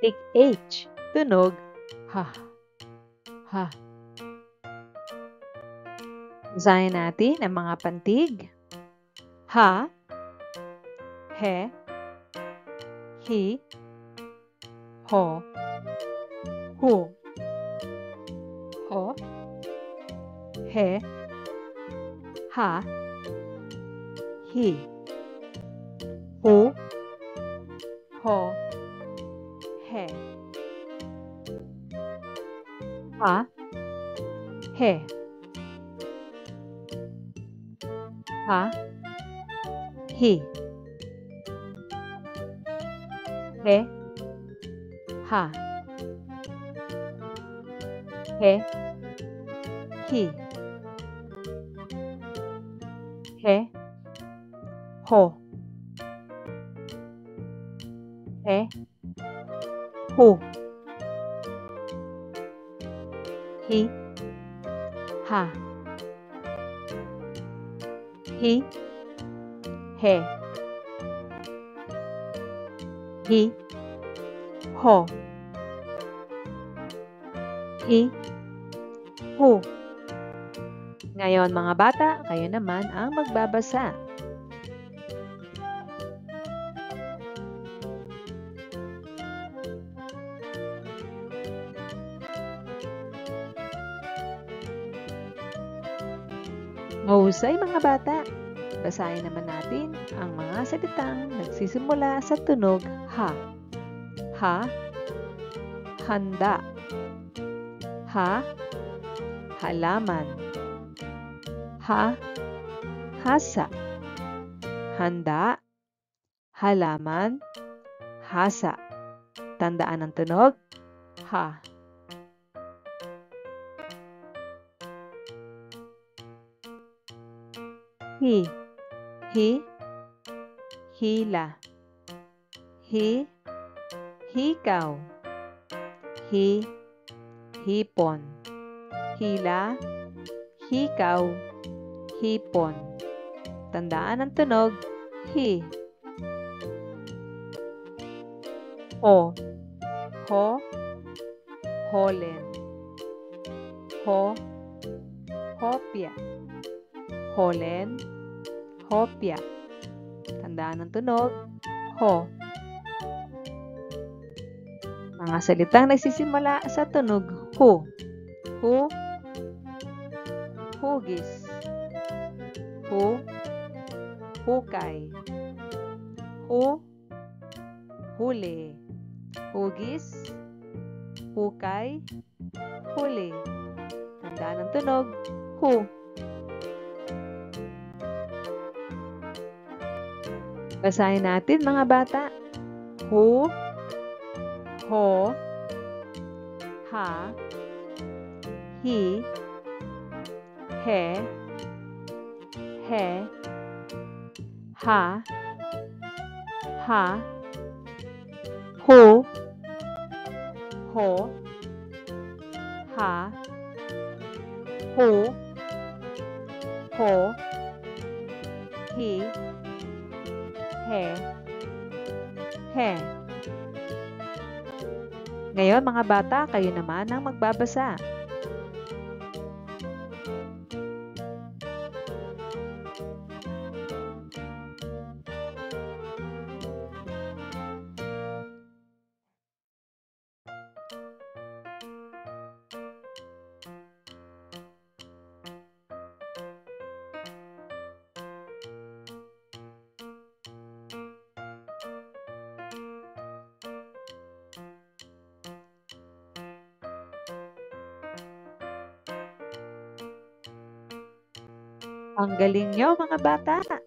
Titik H. Tunog ha. Ha. Basahin natin ang mga pantig. Ha, he, hi, ho, hu, ho, he, ha, hi, hu, ho, he, ha, he, ha, hi, he, ha, he, hi, he, ho, he, hu, hi, ha, hi, he, hi, ho, hi, hu. Ngayon mga bata, kayo naman ang magbabasa. Mahusay mga bata. Basahin naman natin ang mga salitang nagsisimula sa tunog ha. Ha, handa. Ha, halaman. Ha, hasa. Handa, halaman, hasa. Tandaan ang tunog ha. Hi, hi, hila. Hi, hikaw. Hi, hipon. Hila, hikaw, hipon. Tandaan ang tunog hi. Ho, ho, holen. Ho, hopya. Holen, hopya. Tandaan ang tunog ho. Mga salitang nagsisimula sa tunog hu. Hu, hugis. Hu, hukay. Hu, huli. Hugis, hukay, huli. Tandaan ang tunog hu. Basahin natin mga bata. Hu, ho, ha, hi, he, ha, hu, ho, ha, hu, ho, hi, he. Ngayon mga bata, kayo naman ang magbabasa. Ang galing nyo mga bata!